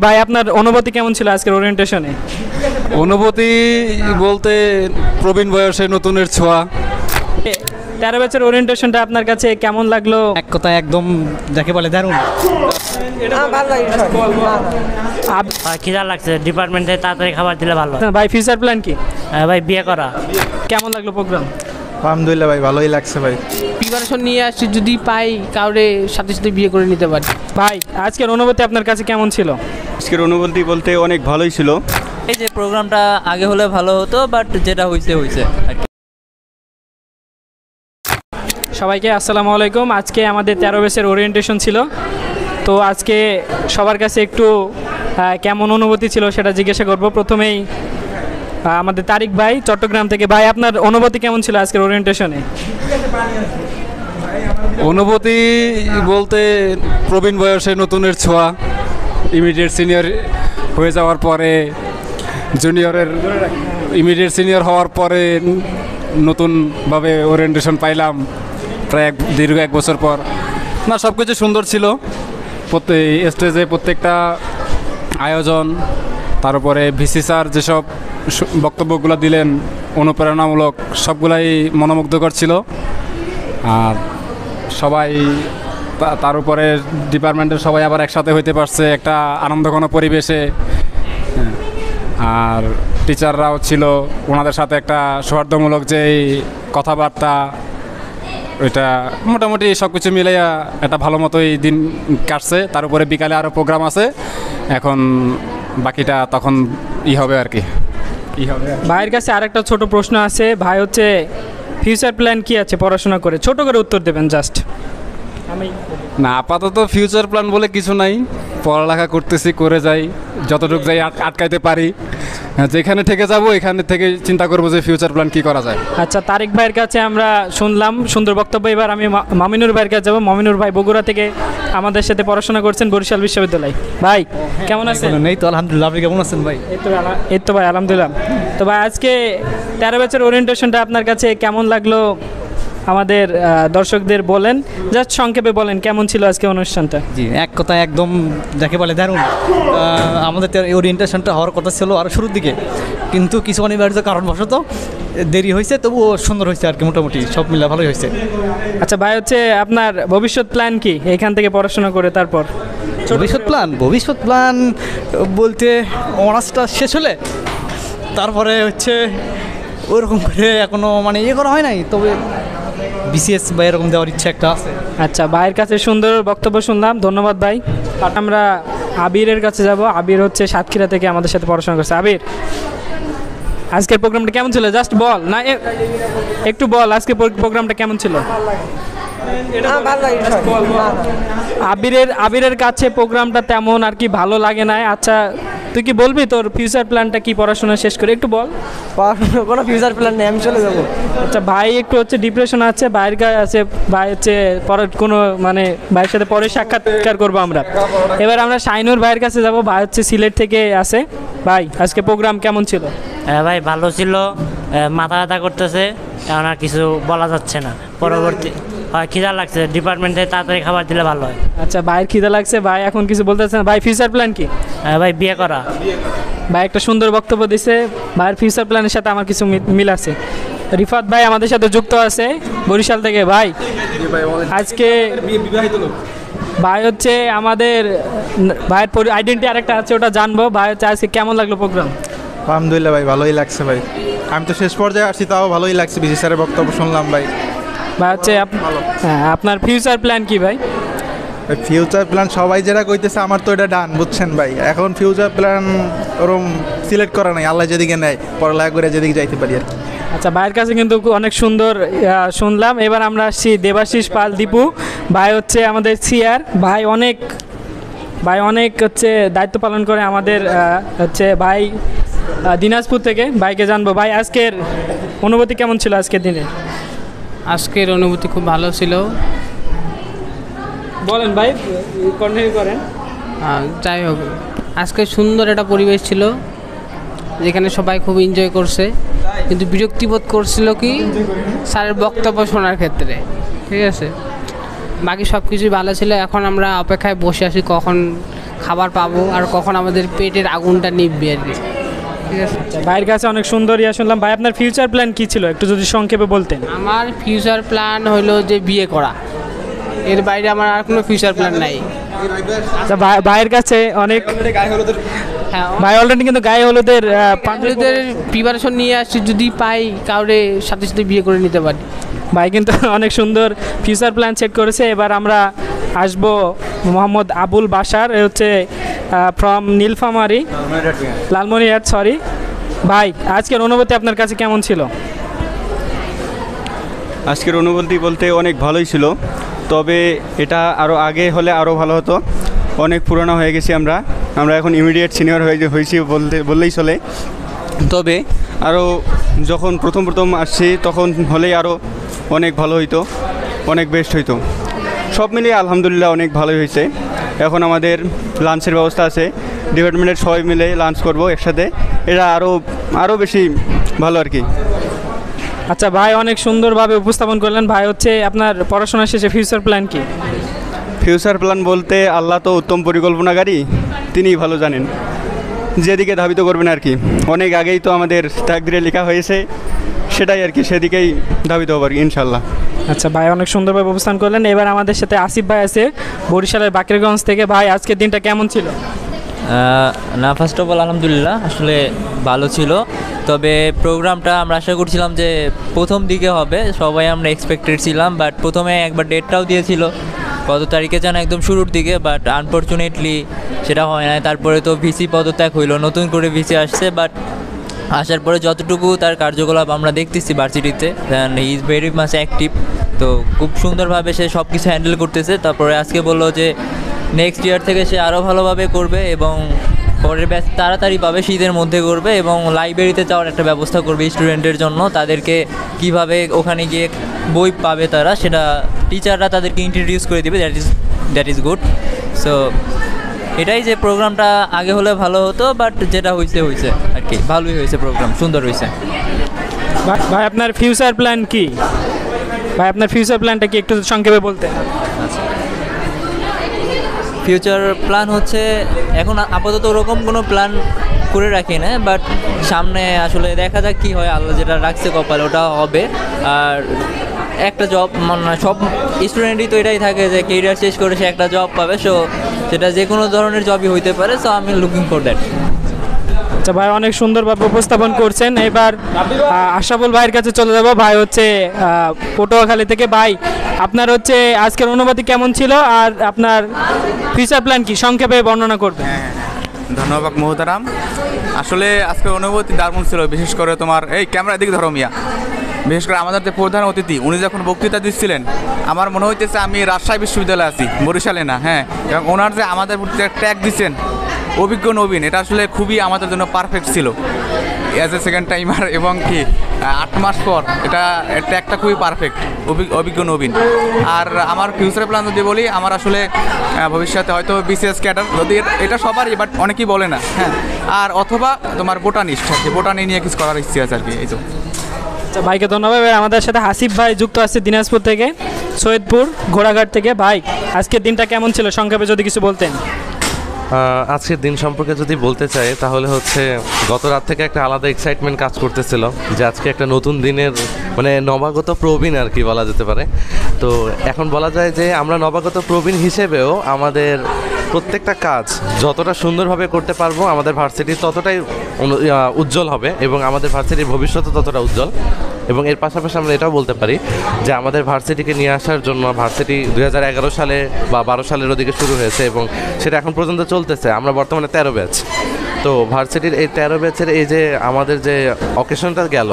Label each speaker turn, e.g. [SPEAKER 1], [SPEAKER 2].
[SPEAKER 1] ভাই আপনার অনুভূতি কেমন ছিল আজকের ওরিয়েন্টেশনে?
[SPEAKER 2] অনুভূতি বলতে প্রবীণ বয়সে নতুনের ছোঁয়া।
[SPEAKER 1] 13 ব্যাচের ওরিয়েন্টেশনটা আপনার কাছে কেমন লাগলো?
[SPEAKER 3] এক কথা একদম যাকে বলে দারুণ।
[SPEAKER 4] খিদা লাগছে, ডিপার্টমেন্টে তাড়াতাড়ি খাবার দিলে ভালো।
[SPEAKER 1] ভাই ফিউচার প্ল্যান কি?
[SPEAKER 4] ভাই বিয়ে করা।
[SPEAKER 1] কেমন লাগলো প্রোগ্রাম?
[SPEAKER 5] আলহামদুলিল্লাহ ভাই, ভালোই লাগছে ভাই।
[SPEAKER 6] প্রিপারেশন নিয়ে আসছি, যদি পাই কাউরে সাথে সাথে বিয়ে করে নিতে পারি।
[SPEAKER 1] ভাই আজকের অনুভূতি আপনার কাছে কেমন ছিল?
[SPEAKER 7] আজকের অনুভূতি বলতে অনেক ভালোই ছিল।
[SPEAKER 8] এই যে প্রোগ্রামটা আগে হলে ভালো হতো, বাট যেটা হয়েছে আর কি।
[SPEAKER 1] সবাইকে আসসালামু আলাইকুম। আজকে আমাদের 13 ব্যাচের ওরিয়েন্টেশন ছিল। তো আজকে সবার কাছে একটু কেমন অনুভূতি ছিল সেটা জিজ্ঞাসা করব। প্রথমেই আমাদের তারিক ভাই চট্টগ্রাম থেকে। ভাই আপনার অনুভূতি কেমন ছিল আজকের ওরিয়েন্টেশনে?
[SPEAKER 2] অনুভূতি বলতে প্রবীণ বয়সে নতুনের ছোঁয়া। ইমিডিয়েট সিনিয়র হয়ে যাওয়ার পরে ইমিডিয়েট সিনিয়র হওয়ার পরে নতুনভাবে ওরিয়েন্টেশন পাইলাম প্রায় দীর্ঘ 1 বছর পর। না, সব কিছু সুন্দর ছিল। স্টেজে প্রত্যেকটা আয়োজন, তারপরে ভিসি স্যার যেসব বক্তব্যগুলো দিলেন অনুপ্রেরণামূলক, সবগুলাই মনোমুগ্ধকর ছিল। আর সবাই তার উপরে ডিপার্টমেন্টের সবাই আবার একসাথে হইতে পারছে একটা আনন্দঘন পরিবেশে। আর টিচাররাও ছিল, ওনাদের সাথে একটা সৌহার্দ্যমূলক যেই কথাবার্তা, ওইটা মোটামুটি সব কিছু মিলাইয়া একটা ভালো মতোই দিন কাটছে। তার উপরে বিকালে আরও প্রোগ্রাম আছে, এখন বাকিটা তখন হবে আর কি।
[SPEAKER 1] ভাইয়ের কাছে আরেকটা ছোট প্রশ্ন আছে। ভাই হচ্ছে ফিউচার প্ল্যান কি আছে পড়াশোনা করে? ছোট করে উত্তর দেবেন জাস্ট।
[SPEAKER 2] না, আপাতত ফিউচার প্ল্যান বলে কিছু নাই। পড়ালেখা করতেছি, করে যাই, যতটুকু যাই আটকাইতে পারি। যেখানে থেকে যাব এখানে থেকে চিন্তা করবো যে ফিউচার প্ল্যান কি করা যায়।
[SPEAKER 1] আচ্ছা, তারিক ভাইয়ের কাছে আমরা শুনলাম সুন্দর বক্তব্য। এবার আমি মামিনুর ভাইয়ের কাছে যাবো। মামিনুর ভাই বগুড়া থেকে আমাদের সাথে পড়াশোনা করছেন বরিশাল বিশ্ববিদ্যালয়। ভাই কেমন আছেন?
[SPEAKER 3] এই তো আলহামদুলিল্লাহ, আপনি কেমন আছেন ভাই?
[SPEAKER 1] এই তো ভাই আলহামদুলিল্লাহ। তো ভাই আজকে 13 ব্যাচের ওরিয়েন্টেশনটা আপনার কাছে কেমন লাগলো আমাদের দর্শকদের বলেন, জাস্ট সংক্ষেপে বলেন কেমন ছিল আজকে অনুষ্ঠানটা।
[SPEAKER 3] জি, এক কথা একদম যাকে বলে দারুণ। আমাদের ওরিয়েন্টেশনটা হওয়ার কথা ছিল আরও শুরুর দিকে, কিন্তু কিছু অনিবার্য কারণবশত দেরি হয়েছে, তবুও সুন্দর হয়েছে আর কি। মোটামুটি সব মিলে ভালোই হয়েছে।
[SPEAKER 1] আচ্ছা ভাই হচ্ছে আপনার ভবিষ্যৎ প্ল্যান কি এখান থেকে পড়াশোনা করে? তারপর
[SPEAKER 3] ভবিষ্যৎ প্ল্যান বলতে অনার্সটা শেষ হলে তারপরে হচ্ছে ওরকম করে এখনও মানে করা হয় নাই, তবে বিসিএস বা এরকম দেওয়ার ইচ্ছা একটা আছে।
[SPEAKER 1] আচ্ছা, ভাইয়ের কাছে সুন্দর বক্তব্য শুনলাম, ধন্যবাদ ভাই। আমরা আবিরের কাছে যাব। আবির হচ্ছে সাতক্ষীরা থেকে আমাদের সাথে পড়াশোনা করছে। আবির, আজকের প্রোগ্রামটা কেমন ছিল? জাস্ট বল না, একটু বল আজকে প্রোগ্রামটা কেমন ছিল। আবিরের কাছে প্রোগ্রামটা তেমন আর কি ভালো লাগে না। আচ্ছা, তুই কি বলবি তোর ফিউচার প্ল্যানটা কি পড়াশোনা শেষ করে? একটু বল।
[SPEAKER 6] কোনো ফিউচার প্ল্যান নেই, আমি চলে যাবো।
[SPEAKER 1] আচ্ছা, ভাই একটু হচ্ছে ডিপ্রেশন আছে, ভাইয়ের কাছে আছে। ভাই হচ্ছে পরে কোনো মানে ভাইয়ের সাথে পরে সাক্ষাৎকার করবো আমরা। এবার আমরা শাইনুর ভাইয়ের কাছে যাব। ভাই হচ্ছে সিলেট থেকে আসে। ভাই আজকে প্রোগ্রাম কেমন ছিল?
[SPEAKER 4] ভাই ভালো ছিল, মাথা ব্যথা করতেছে, এখন আর কিছু বলা যাচ্ছে না। পরবর্তী খিদা লাগছে, ডিপার্টমেন্টে তাড়াতাড়ি খাবার দিলে ভালো হয়।
[SPEAKER 1] আচ্ছা, ভাইয়ের খিদা লাগছে, ভাই এখন কিছু বলতেছে না। ভাই ফিউচার প্ল্যান কি?
[SPEAKER 4] ভাই বিয়ে করা।
[SPEAKER 1] ভাই একটা সুন্দর বক্তব্য দিছে। ভাইয়ের ফিউচার প্ল্যানের সাথে আমার কিছু মিল আছে। রিফাত ভাই আমাদের সাথে যুক্ত আছে বরিশাল থেকে। ভাই আজকে ভাই হচ্ছে আমাদের ভাইয়ের আইডেন্টিটি আরেকটা আছে, ওটা জানবো। ভাই হচ্ছে আজকে কেমন লাগলো প্রোগ্রাম?
[SPEAKER 5] আলহামদুলিল্লাহ ভাই, ভালোই লাগছে ভাই। আমি তো শেষ পর্যায়ে আসছি, তাও ভালোই লাগছে। বিসি স্যারের বক্তব্য শুনলাম ভাই।
[SPEAKER 1] ভাই হচ্ছে হ্যাঁ, আপনার ফিউচার প্ল্যান কি ভাই?
[SPEAKER 5] ফিউচার প্ল্যান সবাই যেটা কইতেছে আমার তো এটা ডান, বুঝছেন ভাই। এখন ফিউচার প্ল্যান ওরম সিলেক্ট করা নাই, আল্লাহ যেদিকে নেয় পড়ালেখা করে যেদিকে যাইতে পারি আর কি।
[SPEAKER 1] আচ্ছা, ভাইয়ের কাছে কিন্তু অনেক সুন্দর শুনলাম। এবার আমরা আসছি দেবাশিস পাল দীপু। ভাই হচ্ছে আমাদের সিআর। ভাই অনেক হচ্ছে দায়িত্ব পালন করে আমাদের হচ্ছে ভাই দিনাজপুর থেকে। ভাইকে জানবো। ভাই আজকের অনুভূতি কেমন ছিল আজকের দিনে?
[SPEAKER 6] আজকের অনুভূতি খুব ভালো ছিল।
[SPEAKER 1] বলেন ভাই, কন্টিনিউ করেন।
[SPEAKER 6] যাই হোক, আজকে সুন্দর একটা পরিবেশ ছিল, যেখানে সবাই খুব এনজয় করছে, কিন্তু বিরক্তিবোধ করছিল কি স্যারের বক্তব্য শোনার ক্ষেত্রে। ঠিক আছে, বাকি সব কিছুই ভালো ছিল। এখন আমরা অপেক্ষায় বসে আছি কখন খাবার পাবো আর কখন আমাদের পেটের আগুনটা নিভবে আর কি। ঠিক আছে,
[SPEAKER 1] ভাইয়ের কাছে অনেক সুন্দর শুনলাম। ভাই আপনার ফিউচার প্ল্যান কি ছিল একটু যদি সংক্ষেপে বলতেন।
[SPEAKER 6] আমার ফিউচার প্ল্যান হলো যে বিয়ে করা, এর বাইরে আমার আর কোনো ফিউচার প্ল্যান নাই।
[SPEAKER 1] আচ্ছা ভাইয়ের কাছে অনেক
[SPEAKER 6] হ্যাঁ,
[SPEAKER 1] ভাই অলরেডি কিন্তু গায়ে হলুদের
[SPEAKER 6] পাঞ্জাবিদের প্রিপারেশন নিয়ে আসছি, যদি পাই কাউরে সাথে সাথে বিয়ে করে নিতে পারি।
[SPEAKER 1] ভাই কিন্তু অনেক সুন্দর ফিউচার প্ল্যান সেট করেছে। এবার আমরা আসবো মোহাম্মদ আবুল বাশার, এ হচ্ছে ফ্রম নীলফামারী, লালমনিরহাট, সরি। ভাই আজকের অনুভূতি আপনার কাছে কেমন ছিল?
[SPEAKER 7] আজকের অনুভূতি বলতে অনেক ভালোই ছিল, তবে এটা আরও আগে হলে আরও ভালো হতো। অনেক পুরনো হয়ে গেছি আমরা এখন ইমিডিয়েট সিনিয়র হয়েছি বললেই চলে। তবে আরও যখন প্রথম আসছি তখন হলেই আরও অনেক ভালো হইতো, অনেক বেস্ট হইতো। সব মিলিয়ে আলহামদুলিল্লাহ অনেক ভালোই হয়েছে। এখন আমাদের লাঞ্চের ব্যবস্থা আছে, ডিপার্টমেন্টের সবাই মিলে লাঞ্চ করব একসাথে, এটা আরও বেশি ভালো আর কি।
[SPEAKER 1] আচ্ছা ভাই অনেক সুন্দরভাবে উপস্থাপন করলেন। ভাই হচ্ছে আপনার পড়াশোনা শেষে ফিউচার প্ল্যান কি?
[SPEAKER 7] ফিউচার প্ল্যান বলতে আল্লাহ তো উত্তম পরিকল্পনাকারী, তিনিই ভালো জানেন যেদিকে ধাবিত করবেন আর কি। অনেক আগেই তো আমাদের তাকদিরে লেখা হয়েছে, সেটাই আর কি, সেদিকেই ধাবিত হবো আর কি ইনশাল্লাহ।
[SPEAKER 1] আচ্ছা ভাই অনেক সুন্দরভাবে অবস্থান করলেন। এবার আমাদের সাথে আসিফ ভাই আছে বরিশালের বাকেরগঞ্জ থেকে। ভাই আজকের দিনটা কেমন ছিল?
[SPEAKER 8] না, ফার্স্ট অফ অল আলহামদুলিল্লাহ, আসলে ভালো ছিল। তবে প্রোগ্রামটা আমরা আশা করছিলাম যে প্রথম দিকে হবে, সবাই আমরা এক্সপেক্টেড ছিলাম। বাট প্রথমে একবার ডেটটাও দিয়েছিল কত তারিখে যেন, একদম শুরুর দিকে, বাট আনফর্চুনেটলি সেটা হয় না। তারপরে তো ভিসি পদত্যাগ হইলো, নতুন করে ভিসি আসছে। বাট আসার পরে যতটুকু তার কার্যকলাপ আমরা দেখতেছি ভার্সিটিতে, then he is very much active. তো খুব সুন্দরভাবে সে সব কিছু হ্যান্ডেল করতেছে। তারপরে আজকে বললো যে নেক্সট ইয়ার থেকে সে আরও ভালোভাবে করবে এবং পরের ব্যাচ তাড়াতাড়ি পাবে, শীতের মধ্যে করবে এবং লাইব্রেরিতে যাওয়ার একটা ব্যবস্থা করবে স্টুডেন্টের জন্য। তাদেরকে কিভাবে ওখানে গিয়ে বই পাবে তারা, সেটা টিচাররা তাদেরকে ইন্ট্রোডিউস করে দেবে। That is good. সো এটাই যে প্রোগ্রামটা আগে হলে ভালো হতো, বাট যেটা হয়েছে আর কি, ভালোই হয়েছে, প্রোগ্রাম সুন্দর হয়েছে।
[SPEAKER 1] ভাই আপনার ফিউচার প্ল্যান কি? ভাই আপনার ফিউচার প্ল্যানটা কি একটু সংক্ষেপে বলতেন?
[SPEAKER 8] ফিউচার প্ল্যান হচ্ছে এখন আপাতত ওরকম কোনো প্ল্যান করে রাখি না, বাট সামনে আসলে দেখা যাক কী হয়, আল্লাহ যেটা রাখছে কপালে ওটা হবে। আর একটা জব, মানে সব স্টুডেন্টই তো এটাই থাকে যে কেরিয়ার শেষ করে সে একটা জব পাবে। সো সেটা যে কোনো ধরনের জবই হইতে পারে। সো আমি লুকিং ফর দ্যাট।
[SPEAKER 1] আচ্ছা ভাই অনেক সুন্দরভাবে উপস্থাপন করছেন। এবার আশরাফুল ভাইয়ের কাছে চলে যাব। ভাই হচ্ছে পটুয়াখালী থেকে। ভাই আপনার হচ্ছে আজকের অনুভূতি কেমন ছিল আর আপনার ফিউচার প্ল্যান কি সংক্ষেপে বর্ণনা করবেন?
[SPEAKER 9] ধন্যবাদ মোহতারাম। আসলে আজকের অনুভূতি দারুণ ছিল, বিশেষ করে তোমার এই ক্যামেরার দিকে ধরো মিয়া। বিশেষ করে আমাদের যে প্রধান অতিথি উনি যখন বক্তৃতা দিচ্ছিলেন, আমার মনে হইতেছে আমি রাজশাহী বিশ্ববিদ্যালয়ে আছি, বরিশালে না। হ্যাঁ, এবং ওনার যে আমাদের প্রতি ট্যাগ দিচ্ছেন অভিজ্ঞ নবীন, এটা আসলে খুবই আমাদের জন্য পারফেক্ট ছিল অ্যাজ এ সেকেন্ড টাইমার। এবং কি 8 মাস পর এটা ট্যাগটা খুবই পারফেক্ট, অভিজ্ঞ নবীন। আর আমার ফিউচার প্ল্যান যদি বলি, আমার আসলে ভবিষ্যতে হয়তো বিসিএস ক্যাডার, যদি এটা সবারই, বাট অনেকেই বলে না। হ্যাঁ, আর অথবা তোমার বোটানিস্ট আর কি, বোটানি নিয়ে কিছু করার ইচ্ছে আছে আর কি। এই তো।
[SPEAKER 1] আচ্ছা ভাইকে ধন্যবাদ। আমাদের সাথে হাসিফ ভাই যুক্ত আছে দিনাজপুর থেকে, সৈয়দপুর ঘোড়াঘাট থেকে। ভাই আজকের দিনটা কেমন ছিল সংক্ষেপে যদি কিছু বলতেন?
[SPEAKER 10] আজকের দিন সম্পর্কে যদি বলতে চাই তাহলে হচ্ছে গত রাত থেকে একটা আলাদা এক্সাইটমেন্ট কাজ করতেছিল যে আজকে একটা নতুন দিনের মানে নবাগত প্রবীণ আর কি বলা যেতে পারে। তো এখন বলা যায় যে আমরা নবাগত প্রবীণ হিসেবেও আমাদের প্রত্যেকটা কাজ যতটা সুন্দরভাবে করতে পারবো, আমাদের ভার্সিটি ততটাই উজ্জ্বল হবে এবং আমাদের ভার্সিটির ভবিষ্যৎও ততটা উজ্জ্বল। এবং এর পাশাপাশি আমরা এটাও বলতে পারি যে আমাদের ভার্সিটিকে নিয়ে আসার জন্য ভার্সিটি 2011 সালে বা 12 সালের ওদিকে শুরু হয়েছে এবং সেটা এখন পর্যন্ত চলতেছে। আমরা বর্তমানে 13 ব্যাচ। তো ভার্সিটির এই 13 ব্যাচের এই যে আমাদের যে অকেশনটা গেল,